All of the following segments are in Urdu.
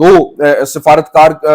2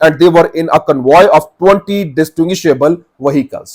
and they were in a convoy of 20 distinguishable vehicles।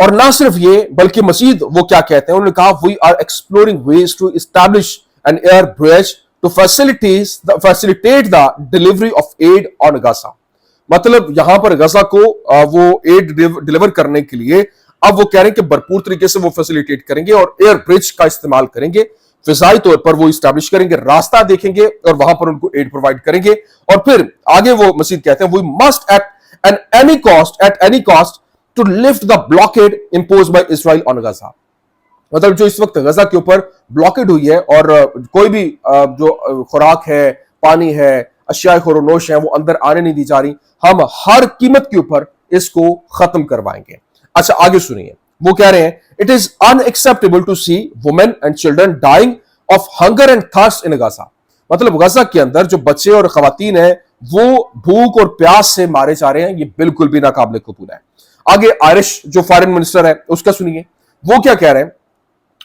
اور نہ صرف یہ بلکہ مزید وہ کیا کہتے ہیں، انہوں نے کہا we are exploring ways to establish an air bridge to facilitate the delivery of aid on Gaza. مطلب یہاں پر غزہ کو وہ ایڈ ڈیلیور کرنے کے لیے اب وہ کہہ رہے ہیں کہ بھرپور طریقے سے وہ فیسیلیٹیٹ کریں گے اور ایئر برج کا استعمال کریں گے، فضائی طور پر وہ اسٹیبلش کریں گے، راستہ دیکھیں گے اور وہاں پر ان کو ایڈ پرووائڈ کریں گے. اور پھر آگے وہ مزید کہتے ہیں we must at any cost to lift the blockade imposed by Israel on Gaza. مطلب جو اس وقت غزہ کے اوپر بلاکیڈ ہوئی ہے اور کوئی بھی جو خوراک ہے، پانی ہے، اشیاء خور و نوش ہیں وہ اندر آنے نہیں دی جا رہی، ہم ہر قیمت کے اوپر اس کو ختم کروائیں گے. اچھا آگے سنیے، وہ کہہ رہے ہیں it is unacceptable to see women and children dying of hunger and thirst in Gaza. مطلب غزہ کے اندر جو بچے اور خواتین ہیں وہ بھوک اور پیاس سے مارے جا رہے ہیں، یہ بالکل بھی ناقابل قبول ہے. آگے آئرش جو فارن منسٹر ہے اس کا سنیے، وہ کیا کہہ رہے ہیں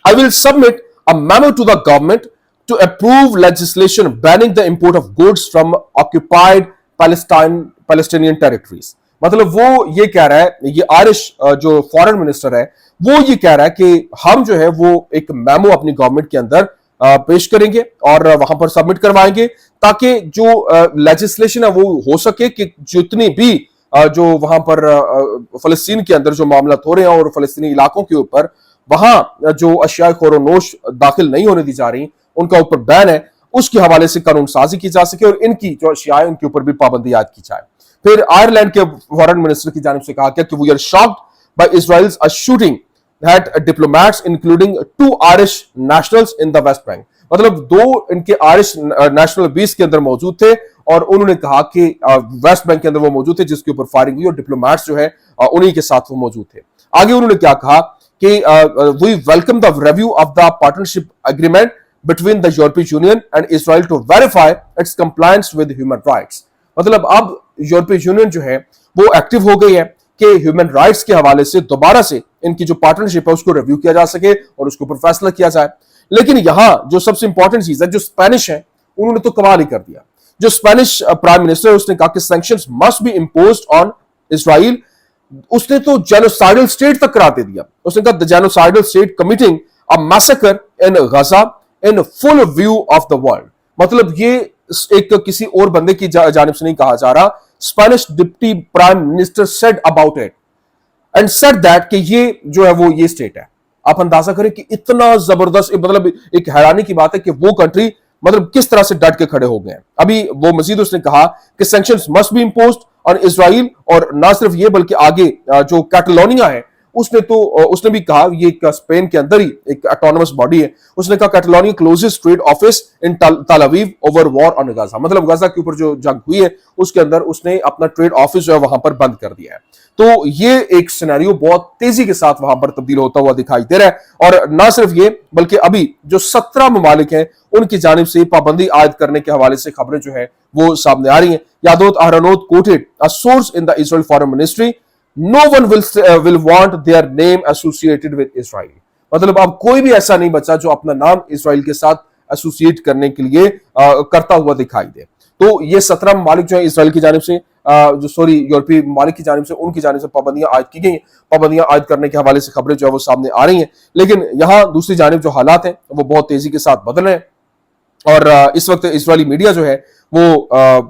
I will submit a memo to the government to approve legislation banning the import of goods from occupied Palestinian territories. مطلب وہ یہ کہہ رہا ہے، یہ آئرش جو فارن منسٹر ہے وہ یہ کہہ رہا ہے کہ ہم جو ہے وہ ایک میمو اپنی گورنمنٹ کے اندر پیش کریں گے اور وہاں پر سبمٹ کروائیں گے تاکہ جو لیجسلیشن ہے وہ ہو سکے کہ جتنی بھی جو وہاں پر فلسطین کے اندر جو معاملات ہو رہے ہیں اور فلسطینی علاقوں کے اوپر وہاں جو اشیاء خور و نوش داخل نہیں ہونے دی جا رہی ان کا اوپر بین ہے، اس کے حوالے سے قانون سازی کی جا سکے اور ان کی جو اشیاء ہیں ان کے اوپر بھی پابندی عائد کی جائے. پھر آئرلینڈ کے فارن منسٹر کی جانب سے کہا گیا کہ we are shocked by Israel's shooting at diplomats including 2 Irish nationals in the West Bank. مطلب 2 ان کے آئرش نیشنل بیس کے اندر موجود تھے اور انہوں نے کہا کہ ویسٹ بینک کے اندر وہ موجود تھے جس کے اوپر فائرنگ ہوئی اور ڈپلومیٹس جو ہے انہی کے ساتھ وہ موجود تھے. آگے انہوں نے کیا کہا کہ we welcome the review of the partnership agreement between the European Union and Israel to verify its compliance with human rights. مطلب اب یورپی یونین جو ہے وہ ایکٹیو ہو گئی ہے کہ ہیومن رائٹس کے حوالے سے دوبارہ سے ان کی جو پارٹنرشپ ہے اس کو ریویو کیا جا سکے اور اس کے اوپر فیصلہ کیا جائے. لیکن یہاں جو سب سے امپورٹنٹ چیز ہے، جو اسپینش ہے انہوں نے تو کمال ہی کر دیا. جو اسپینش پرائم منسٹر ہے اس نے کہا کہ sanctions must be imposed on Israel. اس نے تو جینوسائیڈل اسٹیٹ تک قرار دے دیا. اس نے کہا the genocidal state committing a massacre in Gaza in full view of the world. مطلب یہ ایک کسی اور بندے کی جانب سے نہیں کہا جا رہا. Spanish deputy prime minister said about it and said that کہ یہ جو ہے وہ یہ اسٹیٹ ہے. آپ اندازہ کریں کہ اتنا زبردست، مطلب ایک حیرانی کی بات ہے کہ وہ کنٹری مطلب کس طرح سے ڈٹ کے کھڑے ہو گئے ہیں. ابھی وہ مزید اس نے کہا کہ sanctions must be imposed on Israel، اور نہ صرف یہ بلکہ آگے جو کیٹالونیا ہے اس نے بھی کہا، یہ اسپین کے اندر ہی ایک اٹونومس باڈی ہے، اس نے کہا کیٹالونیا کلوزز ٹریڈ آفس ان تل اویو اوور وار آن غزہ. مطلب غزہ کے اوپر جو جنگ ہوئی ہے اس کے اندر اس نے اپنا ٹریڈ آفس جو ہے وہاں پر بند کر دیا ہے. تو یہ ایک سینیریو بہت تیزی کے ساتھ وہاں پر تبدیل ہوتا ہوا دکھائی دے رہا ہے. اور نہ صرف یہ بلکہ ابھی جو 17 ممالک ہیں ان کی جانب سے پابندی عائد کرنے کے حوالے سے خبریں جو ہے وہ سامنے آ رہی ہیں. یادوت اہرنوت quoted a source in the Israel Foreign Ministry, no one will want their name associated with Israel. مطلب اب کوئی بھی ایسا نہیں بچا جو اپنا نام اسرائیل کے ساتھ ایسوسیٹ کرنے کے لیے کرتا ہوا دکھائی دے. تو یہ 17 ممالک جو ہیں اسرائیل کی جانب سے یورپی ممالک کی جانب سے ان کی جانب سے پابندیاں عائد کی گئی ہیں. پابندیاں عائد کرنے کے حوالے سے خبریں جو ہے وہ سامنے آ رہی ہیں. لیکن یہاں دوسری جانب جو حالات ہیں وہ بہت تیزی کے ساتھ بدل رہے ہیں اور اس وقت اسرائیلی میڈیا جو ہے وہ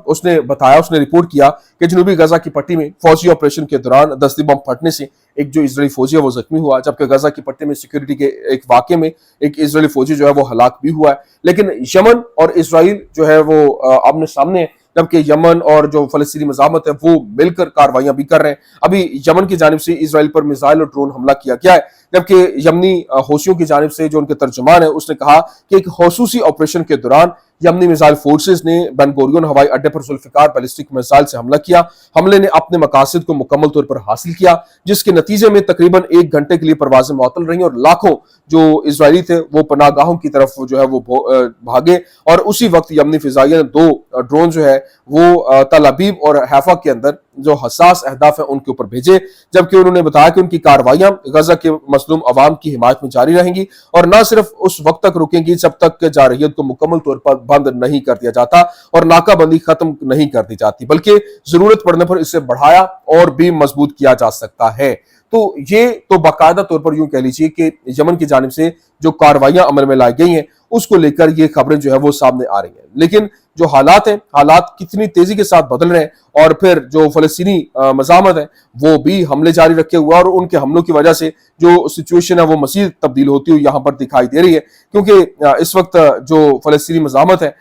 اس نے بتایا، اس نے رپورٹ کیا کہ جنوبی غزہ کی پٹی میں فوجی آپریشن کے دوران دستی بم پھٹنے سے ایک جو اسرائیلی فوجی ہے وہ زخمی ہوا، جبکہ غزہ کی پٹی میں سیکیورٹی کے ایک واقعے میں ایک اسرائیلی فوجی جو ہے وہ ہلاک بھی ہوا ہے. لیکن یمن اور اسرائیل جو ہے وہ آمنے سامنے ہیں، جبکہ یمن اور جو فلسطینی مزاحمت ہے وہ مل کر کاروائیاں بھی کر رہے ہیں. ابھی یمن کی جانب سے اسرائیل پر میزائل اور ڈرون حملہ کیا گیا ہے، جبکہ یمنی حوثیوں کی جانب سے جو ان کے ترجمان ہے اس نے کہا کہ ایک خصوصی آپریشن کے دوران یمنی میزائل فورسز نے بن گوریون ہوائی اڈے پر ذوالفقار بیلسٹک میزائل سے حملہ کیا. حملے نے اپنے مقاصد کو مکمل طور پر حاصل کیا، جس کے نتیجے میں تقریباً 1 گھنٹے کے لیے پروازیں معطل رہیں اور لاکھوں جو اسرائیلی تھے وہ پناہ گاہوں کی طرف جو ہے وہ بھاگے. اور اسی وقت یمنی فضائیہ نے 2 ڈرون جو ہے وہ تل ابیب اور حیفا کے اندر جو حساس اہداف ہیں ان کے اوپر بھیجے، جبکہ انہوں نے بتایا کہ ان کی کارروائیاں غزہ کے مظلوم عوام کی حمایت میں جاری رہیں گی اور نہ صرف اس وقت تک رکیں گی جب تک کہ جارحیت کو مکمل طور پر بند نہیں کر دیا جاتا اور ناکہ بندی ختم نہیں کر دی جاتی، بلکہ ضرورت پڑنے پر اسے بڑھایا اور بھی مضبوط کیا جا سکتا ہے. تو یہ تو باقاعدہ طور پر یوں کہہ لیجیے کہ یمن کی جانب سے جو کارروائیاں عمل میں لائی گئی ہیں اس کو لے کر یہ خبریں جو ہے وہ سامنے آ رہی ہیں، لیکن جو حالات ہیں، حالات کتنی تیزی کے ساتھ بدل رہے ہیں، اور پھر جو فلسطینی مزاحمت ہے وہ بھی حملے جاری رکھے ہوا، اور ان کے حملوں کی وجہ سے جو سچویشن ہے وہ مزید تبدیل ہوتی ہوئی یہاں پر دکھائی دے رہی ہے، کیونکہ اس وقت جو فلسطینی مزاحمت ہے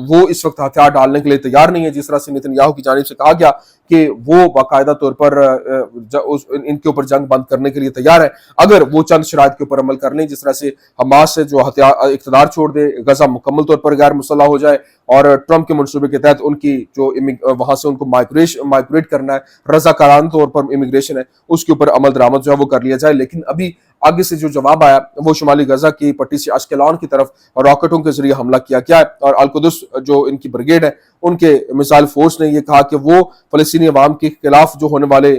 وہ اس وقت ہتھیار ڈالنے کے لیے تیار نہیں ہے، جس طرح سے نیتن یاہو کی جانب سے کہا گیا کہ وہ باقاعدہ طور پر ان کے اوپر جنگ بند کرنے کے لیے تیار ہے اگر وہ چند شرائط کے اوپر عمل کر لیں، جس طرح سے حماس سے جو اقتدار چھوڑ دے، غزہ مکمل طور پر غیر مسلح ہو جائے، اور ٹرمپ کے منصوبے کے تحت ان کی جو وہاں سے ان کو مائگریٹ کرنا ہے، رضاکارانہ طور پر امیگریشن ہے، اس کے اوپر عمل درآمد جو ہے وہ کر لیا جائے۔ لیکن ابھی آگے سے جو جواب آیا وہ شمالی غزہ کی پٹی سے اشکلون کی طرف راکٹوں کے ذریعے حملہ کیا گیا ہے، اور القدس جو ان کی بریگیڈ ہے ان کے میزائل فورس نے یہ کہا کہ وہ فلسطینی عوام کے خلاف جو ہونے والے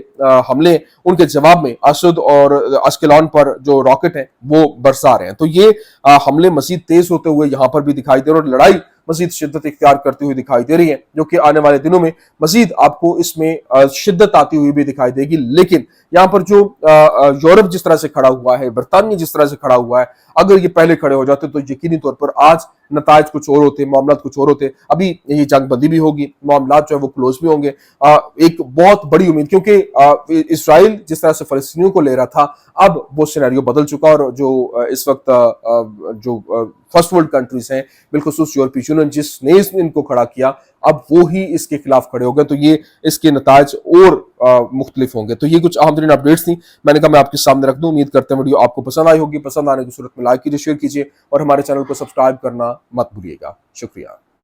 حملے ان کے جواب میں اسد اور اشکلون پر جو راکٹ ہیں وہ برسا رہے ہیں۔ تو یہ حملے مزید تیز ہوتے ہوئے یہاں پر بھی دکھائی دے رہے ہیں، اور لڑائی مزید شدت اختیار کرتی ہوئی دکھائی دے رہی ہے، جو کہ آنے والے دنوں میں مزید آپ کو اس میں شدت آتی ہوئی بھی دکھائی دے گی۔ لیکن یہاں پر جو یورپ جس طرح سے کھڑا ہوا ہے، برطانیہ جس طرح سے کھڑا ہوا ہے، اگر یہ پہلے کھڑے ہو جاتے تو یقینی طور پر آج نتائج کچھ اور ہوتے، معاملات کچھ اور ہوتے۔ ابھی یہ جنگ بندی بھی ہوگی، معاملات جو ہے وہ کلوز بھی ہوں گے۔ ایک بہت بڑی امید، کیونکہ اسرائیل جس طرح سے فلسطینیوں کو لے رہا تھا، اب وہ سینیریو بدل چکا، اور جو اس وقت جو فرسٹ ورلڈ کنٹریز ہیں، بالخصوص یورپی یونین جس نے ان کو کھڑا کیا، اب وہی اس کے خلاف کھڑے ہو گئے، تو یہ اس کے نتائج اور مختلف ہوں گے۔ تو یہ کچھ اہم ترین اپڈیٹس تھیں، میں نے کہا میں آپ کے سامنے رکھ دوں۔ امید کرتے ہیں ویڈیو آپ کو پسند آئی ہوگی، پسند آنے کی صورت میں لائک کیجیے، شیئر کیجیے، اور ہمارے چینل کو سبسکرائب کرنا مت بھولیے گا۔ شکریہ۔